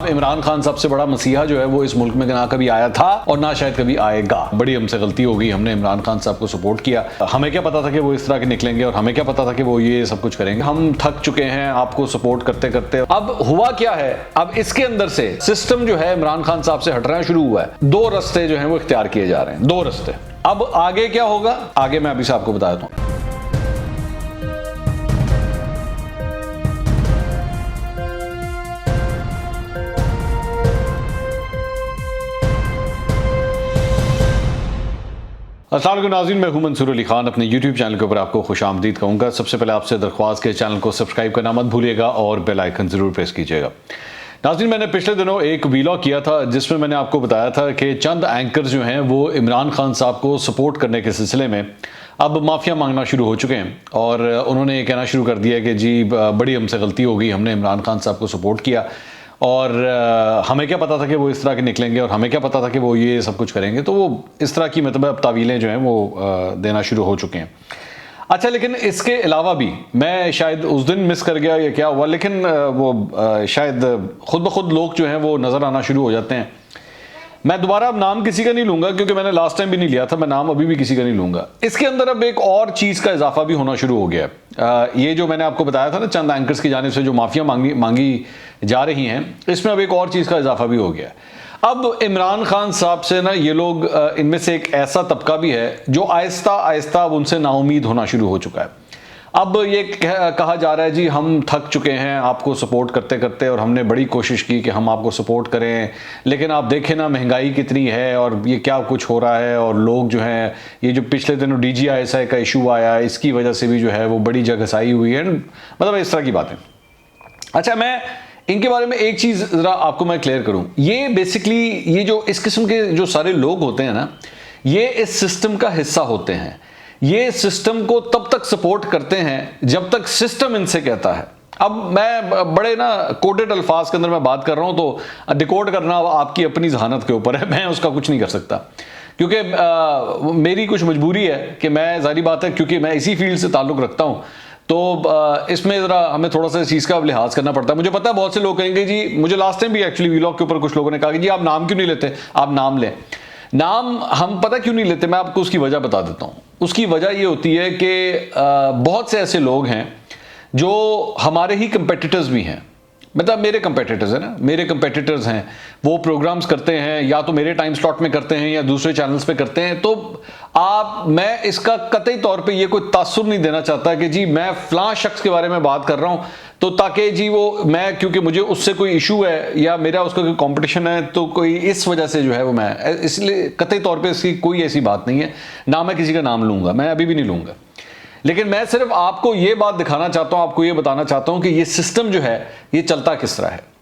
इमरान खान सबसे बड़ा मसीहा जो है वो इस मुल्क में ना कभी आया था और ना शायद कभी आएगा। बड़ी हमसे गलती हो गई, हमने इमरान खान साहब को सपोर्ट किया। हमें क्या पता था कि वो इस तरह के निकलेंगे और हमें क्या पता था कि वो ये सब कुछ करेंगे। हम थक चुके हैं आपको सपोर्ट करते करते। अब हुआ क्या है, अब इसके अंदर से सिस्टम जो है इमरान खान साहब से हटना शुरू हुआ है। दो रास्ते जो है वो इख्तियार किए जा रहे हैं, दो रास्ते। अब आगे क्या होगा, आगे मैं अभी से आपको बता देता हूं। अस्सलाम वालेकुम नाज़रीन, मैं हूं मंसूर अली खान। अपने YouTube चैनल के ऊपर आपको खुश आमदीद कहूँगा। सबसे पहले आपसे दरख्वास्त के चैनल को सब्सक्राइब करना मत भूलिएगा और बेल आइकन ज़रूर प्रेस कीजिएगा। नाज़रीन, मैंने पिछले दिनों एक वीलॉग किया था जिसमें मैंने आपको बताया था कि चंद एंकर्स जो हैं वो इमरान खान साहब को सपोर्ट करने के सिलसिले में अब माफ़िया मांगना शुरू हो चुके हैं और उन्होंने ये कहना शुरू कर दिया कि जी बड़ी हमसे गलती हो गई, हमने इमरान खान साहब को सपोर्ट किया और हमें क्या पता था कि वो इस तरह के निकलेंगे और हमें क्या पता था कि वो ये सब कुछ करेंगे। तो वो इस तरह की मतलब अब तावीलें जो हैं वो देना शुरू हो चुके हैं। अच्छा, लेकिन इसके अलावा भी मैं शायद उस दिन मिस कर गया या क्या हुआ, लेकिन वो शायद खुद ब खुद लोग जो हैं वो नज़र आना शुरू हो जाते हैं। मैं दोबारा अब नाम किसी का नहीं लूँगा क्योंकि मैंने लास्ट टाइम भी नहीं लिया था, मैं नाम अभी भी किसी का नहीं लूँगा। इसके अंदर अब एक और चीज़ का इजाफा भी होना शुरू हो गया है। ये जो मैंने आपको बताया था ना, चंद एंकर्स की जानिब से जो माफिया मांगी जा रही हैं, इसमें अब एक और चीज़ का इजाफा भी हो गया है। अब इमरान खान साहब से ना ये लोग, इनमें से एक ऐसा तबका भी है जो आहिस्ता आहिस्ता अब उनसे नाउमीद होना शुरू हो चुका है। अब ये कहा जा रहा है जी हम थक चुके हैं आपको सपोर्ट करते करते और हमने बड़ी कोशिश की कि हम आपको सपोर्ट करें, लेकिन आप देखें ना महंगाई कितनी है और ये क्या कुछ हो रहा है। और लोग जो हैं, ये जो पिछले दिनों DGISI का इशू आया है, इसकी वजह से भी जो है वो बड़ी जगहसाई हुई है, मतलब इस तरह की बातें। अच्छा, मैं इनके बारे में एक चीज़ ज़रा आपको मैं क्लियर करूं। ये बेसिकली ये जो इस किस्म के जो सारे लोग होते हैं ना, ये इस सिस्टम का हिस्सा होते हैं। ये सिस्टम को तब तक सपोर्ट करते हैं जब तक सिस्टम इनसे कहता है। अब मैं बड़े ना कोडेड अल्फाज के अंदर मैं बात कर रहा हूं, तो डिकोड करना आपकी अपनी जहानत के ऊपर है, मैं उसका कुछ नहीं कर सकता क्योंकि मेरी कुछ मजबूरी है कि मैं, जाहिर बात है क्योंकि मैं इसी फील्ड से ताल्लुक़ रखता हूं, तो इसमें ज़रा हमें थोड़ा सा इस चीज़ का लिहाज करना पड़ता है। मुझे पता है बहुत से लोग कहेंगे जी, मुझे लास्ट टाइम भी एक्चुअली वीलॉग के ऊपर कुछ लोगों ने कहा कि जी आप नाम क्यों नहीं लेते, आप नाम लें। नाम हम पता क्यों नहीं लेते, मैं आपको उसकी वजह बता देता हूँ। उसकी वजह ये होती है कि बहुत से ऐसे लोग हैं जो हमारे ही कंपेटिटर्स भी हैं, मतलब मेरे कंपेटिटर्स हैं ना, मेरे कंपेटिटर्स हैं, वो प्रोग्राम्स करते हैं या तो मेरे टाइम स्लॉट में करते हैं या दूसरे चैनल्स पे करते हैं। तो मैं इसका कतई तौर पे ये कोई तासुर नहीं देना चाहता कि जी मैं फलां शख्स के बारे में बात कर रहा हूं तो ताकि जी वो मैं, क्योंकि मुझे उससे कोई इशू है या मेरा उसका कोई कंपटीशन है, तो कोई इस वजह से जो है वो मैं, इसलिए कतई तौर पे इसकी कोई ऐसी बात नहीं है। ना मैं किसी का नाम लूंगा, मैं अभी भी नहीं लूंगा, लेकिन मैं सिर्फ आपको ये बात दिखाना चाहता हूं, आपको ये बताना चाहता हूं कि ये सिस्टम जो है ये चलता किस तरह है।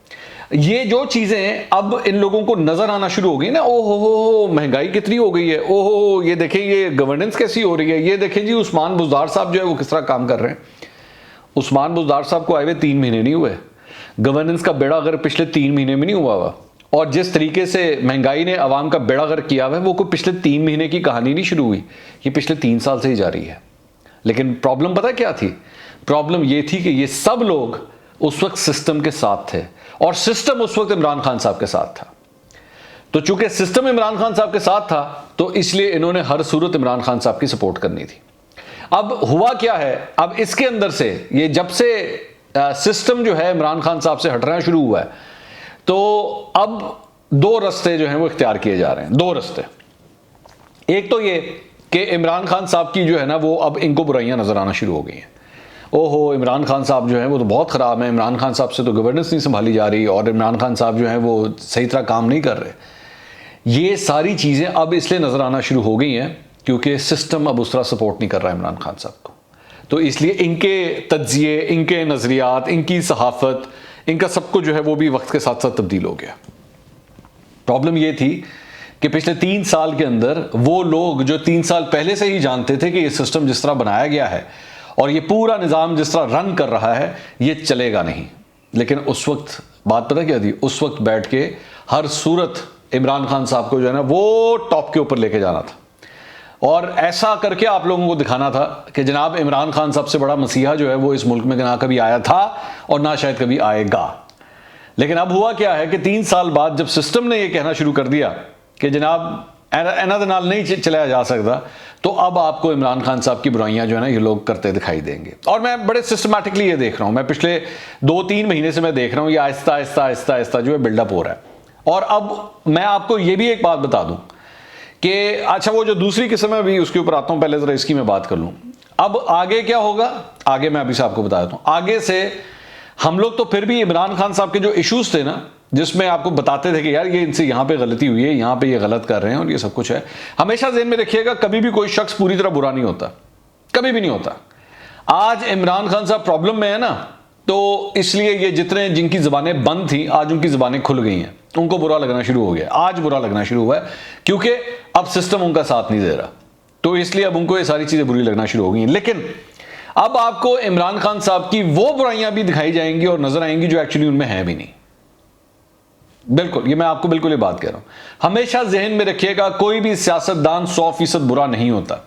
ये जो चीजें अब इन लोगों को नजर आना शुरू हो गई ना, ओहो महंगाई कितनी हो गई है, ओहो ये देखें ये गवर्नेंस कैसी हो रही है, ये देखें जी उस्मान बुज़दार साहब जो है वो किस तरह काम कर रहे हैं। उस्मान बुज़दार साहब को आए हुए 3 महीने नहीं हुए, गवर्नेंस का बेड़ा अगर पिछले 3 महीने में नहीं हुआ हुआ, और जिस तरीके से महंगाई ने अवाम का बेड़ा गर्क किया हुआ है वो कोई पिछले 3 महीने की कहानी नहीं शुरू हुई, ये पिछले 3 साल से ही जा रही है। लेकिन प्रॉब्लम पता क्या थी, प्रॉब्लम ये थी कि ये सब लोग उस वक्त सिस्टम के साथ थे और सिस्टम उस वक्त इमरान खान साहब के साथ था। तो चूंकि सिस्टम इमरान खान साहब के साथ था तो इसलिए इन्होंने हर सूरत इमरान खान साहब की सपोर्ट करनी थी। अब हुआ क्या है, अब इसके अंदर से ये जब से सिस्टम जो है इमरान खान साहब से हटना शुरू हुआ है, तो अब दो रास्ते जो हैं वो इख्तियार किए जा रहे हैं, दो रास्ते। एक तो ये कि इमरान खान साहब की जो है ना वो अब इनको बुराइयां नजर आना शुरू हो गई हैं। ओहो इमरान खान साहब जो है वो तो बहुत ख़राब है, इमरान खान साहब से तो गवर्नेंस नहीं संभाली जा रही और इमरान खान साहब जो है वो सही तरह काम नहीं कर रहे। ये सारी चीज़ें अब इसलिए नज़र आना शुरू हो गई हैं क्योंकि सिस्टम अब उस तरह सपोर्ट नहीं कर रहा है इमरान खान साहब को। तो इसलिए इनके तज्जिए, इनके नज़रियात, इनकी सहाफ़त, इनका सब कुछ जो है वो भी वक्त के साथ साथ तब्दील हो गया। प्रॉब्लम ये थी कि पिछले 3 साल के अंदर वो लोग जो 3 साल पहले से ही जानते थे कि ये सिस्टम जिस तरह बनाया गया है और ये पूरा निज़ाम जिस तरह रन कर रहा है ये चलेगा नहीं, लेकिन उस वक्त बात पता क्या थी, उस वक्त बैठ के हर सूरत इमरान खान साहब को जो है ना वो टॉप के ऊपर लेके जाना था और ऐसा करके आप लोगों को दिखाना था कि जनाब इमरान खान सबसे बड़ा मसीहा जो है वो इस मुल्क में ना कभी आया था और ना शायद कभी आएगा। लेकिन अब हुआ क्या है कि 3 साल बाद जब सिस्टम ने यह कहना शुरू कर दिया कि जनाब इन्हां दे नाल नहीं चलाया जा सकता, तो अब आपको इमरान खान साहब की बुराइयां जो है ना ये लोग करते दिखाई देंगे। और मैं बड़े सिस्टमैटिकली ये देख रहा हूं, मैं पिछले 2-3 महीने से मैं देख रहा हूं ये आहिस्ता आहिस्ता आहिस्ता आहिस्ता जो है बिल्डअप हो रहा है। और अब मैं आपको ये भी एक बात बता दूं कि अच्छा वो जो दूसरी किस्म है अभी उसके ऊपर आता हूं, पहले जरा इसकी मैं बात कर लूं। अब आगे क्या होगा, आगे मैं अभी से आपको बता देता हूं। आगे से हम लोग तो फिर भी इमरान खान साहब के जो इश्यूज थे ना, जिसमें आपको बताते थे कि यार ये इनसे यहां पे गलती हुई है, यहां पे ये गलत कर रहे हैं और ये सब कुछ है, हमेशा ज़हन में रखिएगा कभी भी कोई शख्स पूरी तरह बुरा नहीं होता, कभी भी नहीं होता। आज इमरान खान साहब प्रॉब्लम में है ना, तो इसलिए ये जितने जिनकी ज़बानें बंद थी आज उनकी ज़बानें खुल गई हैं, उनको बुरा लगना शुरू हो गया। आज बुरा लगना शुरू हुआ है क्योंकि अब सिस्टम उनका साथ नहीं दे रहा, तो इसलिए अब उनको ये सारी चीज़ें बुरी लगना शुरू हो गई हैं। लेकिन अब आपको इमरान खान साहब की वो बुराइयां भी दिखाई जाएंगी और नजर आएंगी जो एक्चुअली उनमें है भी नहीं। बिल्कुल, ये मैं आपको बिल्कुल ये बात कह रहा हूं। हमेशा जहन में रखिएगा कोई भी सियासतदान 100% बुरा नहीं होता।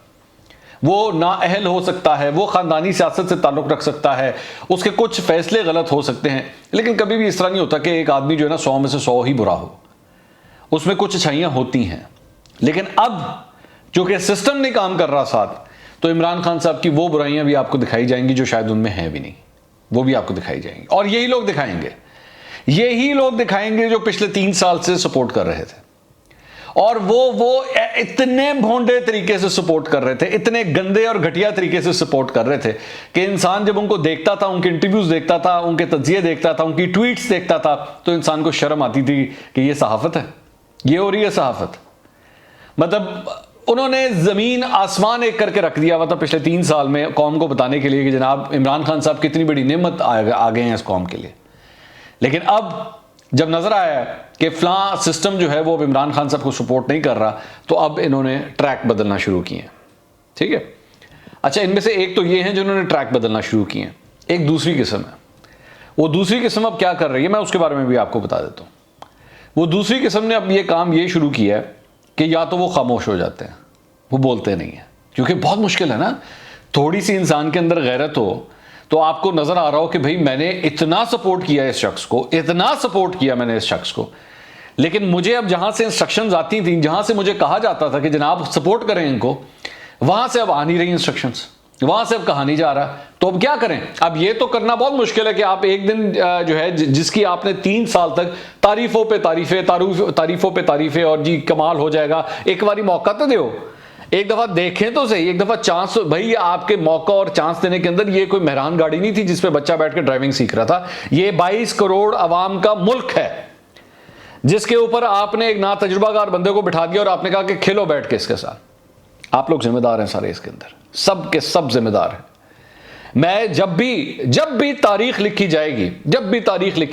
वो नाअहल हो सकता है, वो खानदानी सियासत से ताल्लुक रख सकता है, उसके कुछ फैसले गलत हो सकते हैं, लेकिन कभी भी इस तरह नहीं होता कि एक आदमी जो है ना 100 में से 100 ही बुरा हो। उसमें कुछ अच्छाइयां होती हैं। लेकिन अब चूंकि सिस्टम नहीं काम कर रहा साथ, तो इमरान खान साहब की वो बुराइयां भी आपको दिखाई जाएंगी जो शायद उनमें है भी नहीं, वो भी आपको दिखाई जाएंगी। और यही लोग दिखाएंगे, यही लोग दिखाएंगे जो पिछले 3 साल से सपोर्ट कर रहे थे। और वो इतने भोंडे तरीके से सपोर्ट कर रहे थे, इतने गंदे और घटिया तरीके से सपोर्ट कर रहे थे कि इंसान जब उनको देखता था, उनके इंटरव्यूज देखता था, उनके तज्जिए देखता था, उनकी ट्वीट्स देखता था, तो इंसान को शर्म आती थी कि ये सहाफत है, ये हो रही है सहाफत। मतलब उन्होंने जमीन आसमान एक करके रख दिया हुआ था पिछले 3 साल में कौम को बताने के लिए कि जनाब इमरान खान साहब कितनी बड़ी नेमत आ गए हैं इस कौम के लिए। लेकिन अब जब नजर आया कि फलां सिस्टम जो है वो अब इमरान खान साहब को सपोर्ट नहीं कर रहा, तो अब इन्होंने ट्रैक बदलना शुरू किए हैं। ठीक है, अच्छा इनमें से एक तो ये हैं जिन्होंने ट्रैक बदलना शुरू किए हैं, एक दूसरी किस्म है। वो दूसरी किस्म अब क्या कर रही है मैं उसके बारे में भी आपको बता देता हूँ। वो दूसरी किस्म ने अब ये काम ये शुरू किया है कि या तो वो खामोश हो जाते हैं, वो बोलते नहीं है, क्योंकि बहुत मुश्किल है ना, थोड़ी सी इंसान के अंदर गैरत हो तो आपको नजर आ रहा हो कि भाई मैंने इतना सपोर्ट किया इस शख्स को, इतना सपोर्ट किया मैंने इस शख्स को, लेकिन मुझे अब जहां से इंस्ट्रक्शंस आती थी, जहां से मुझे कहा जाता था कि जनाब सपोर्ट करें इनको, वहां से अब आ नहीं रही इंस्ट्रक्शंस, वहां से अब कहा नहीं जा रहा, तो अब क्या करें। अब ये तो करना बहुत मुश्किल है कि आप एक दिन जो है जिसकी आपने 3 साल तक तारीफों पे तारीफें और जी कमाल हो जाएगा, एक बारी मौका तो दो, एक दफा देखें तो सही, एक दफा चांस। भाई आपके मौका और चांस देने के अंदर ये कोई मेहरान गाड़ी नहीं थी जिसपे बच्चा बैठ के ड्राइविंग सीख रहा था। ये 22 करोड़ आवाम का मुल्क है जिसके ऊपर आपने एक ना तजुर्बाकार बंदे को बिठा दिया और आपने कहा कि खेलो बैठ के इसके साथ। आप लोग जिम्मेदार हैं सारे इसके अंदर, सब के सब जिम्मेदार हैं। मैं जब भी तारीख लिखी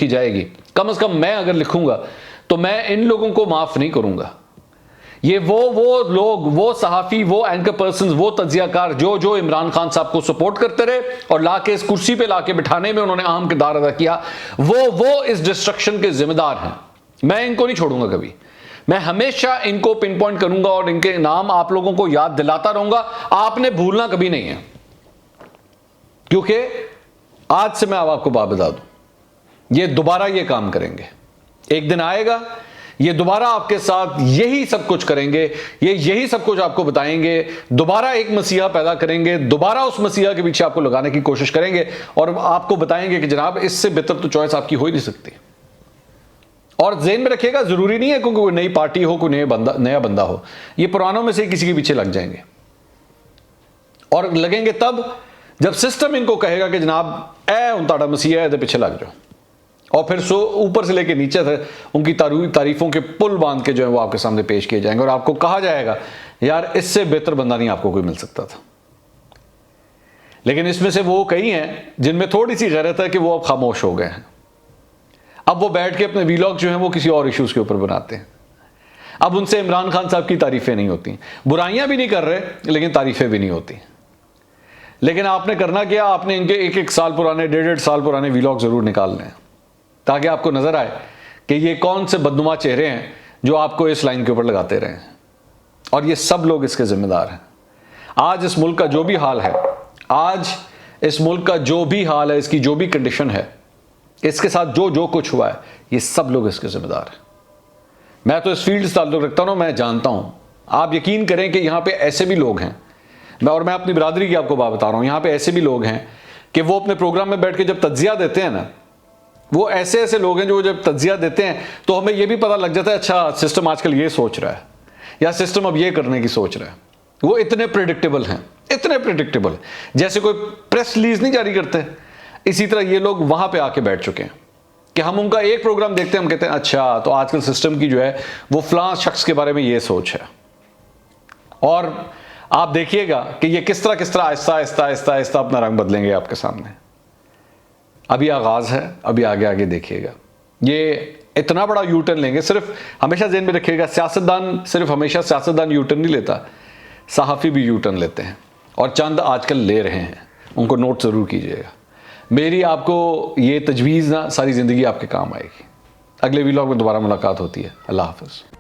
जाएगी, कम से कम मैं अगर लिखूंगा तो मैं इन लोगों को माफ नहीं करूंगा। ये वो लोग, वो सहाफी, वो एंकर पर्सन, वो तज्जियाकार जो इमरान खान साहब को सपोर्ट करते रहे और लाके इस कुर्सी पे लाके बिठाने में उन्होंने अहम किरदार अदा किया, वो इस डिस्ट्रक्शन के जिम्मेदार हैं। मैं इनको नहीं छोड़ूंगा कभी, मैं हमेशा इनको पिन पॉइंट करूंगा और इनके नाम आप लोगों को याद दिलाता रहूंगा। आपने भूलना कभी नहीं है, क्योंकि आज से मैं अब आपको बात बता दूं, ये दोबारा ये काम करेंगे। एक दिन आएगा ये दोबारा आपके साथ यही सब कुछ करेंगे, ये यही सब कुछ आपको बताएंगे, दोबारा एक मसीहा पैदा करेंगे, दोबारा उस मसीहा के पीछे आपको लगाने की कोशिश करेंगे और आपको बताएंगे कि जनाब इससे बेहतर तो चॉइस आपकी हो ही नहीं सकती। और ज़हन में रखिएगा, जरूरी नहीं है क्योंकि कोई नई पार्टी हो, कोई नया बंदा हो, ये पुरानों में से किसी के पीछे लग जाएंगे। और लगेंगे तब जब सिस्टम इनको कहेगा कि जनाब उन ताड़ा मसीहा है, पीछे लग जाओ, और फिर ऊपर से लेके नीचे तक उनकी तारीफों के पुल बांध के जो है वो आपके सामने पेश किए जाएंगे और आपको कहा जाएगा यार इससे बेहतर बंदा नहीं आपको कोई मिल सकता था। लेकिन इसमें से वो कई हैं जिनमें थोड़ी सी गैरत है कि वो अब खामोश हो गए हैं। अब वो बैठ के अपने वीलॉग जो हैं वो किसी और इश्यूज के ऊपर बनाते हैं। अब उनसे इमरान खान साहब की तारीफें नहीं होती, बुराइयां भी नहीं कर रहे लेकिन तारीफें भी नहीं होती। लेकिन आपने करना क्या, आपने इनके 1-1 साल पुराने, 1.5 साल पुराने वीलॉग जरूर निकालने हैं ताकि आपको नजर आए कि ये कौन से बदनुमा चेहरे हैं जो आपको इस लाइन के ऊपर लगाते रहे हैं। और ये सब लोग इसके जिम्मेदार हैं। आज इस मुल्क का जो भी हाल है, इसकी जो भी कंडीशन है, इसके साथ जो जो कुछ हुआ है ये सब लोग इसके जिम्मेदार हैं। मैं तो इस फील्ड से ताल्लुक रखता हूँ, मैं जानता हूँ। आप यकीन करें कि यहाँ पे ऐसे भी लोग हैं, मैं अपनी बिरादरी की आपको बात बता रहा हूँ, यहाँ पे ऐसे भी लोग हैं कि वो अपने प्रोग्राम में बैठ के जब तज्जिया देते हैं ना, वो ऐसे ऐसे लोग हैं जो जब तज्जिया देते हैं तो हमें ये भी पता लग जाता है अच्छा सिस्टम आजकल ये सोच रहा है या सिस्टम अब ये करने की सोच रहा है। वो इतने प्रेडिक्टेबल हैं, इतने प्रेडिक्टेबल, जैसे कोई प्रेस रिलीज नहीं जारी करते, इसी तरह ये लोग वहां पे आके बैठ चुके हैं कि हम उनका एक प्रोग्राम देखते हैं, हम कहते हैं अच्छा तो आजकल सिस्टम की जो है वो फलां शख्स के बारे में ये सोच है। और आप देखिएगा कि ये किस तरह आहिस्ता आहिस्ता आहिस्ता आहिस्ता अपना रंग बदलेंगे आपके सामने। अभी आगाज है, अभी आगे आगे देखिएगा ये इतना बड़ा यू टर्न लेंगे। सिर्फ हमेशा ज़हन में रखिएगा, सियासतदान सिर्फ हमेशा सियासतदान यू टर्न नहीं लेता, सहाफ़ी भी यू टर्न लेते हैं और चंद आजकल ले रहे हैं, उनको नोट ज़रूर कीजिएगा। मेरी आपको ये तजवीज़ ना सारी ज़िंदगी आपके काम आएगी। अगले व्लॉग में दोबारा मुलाकात होती है। अल्लाह हाफ़िज़।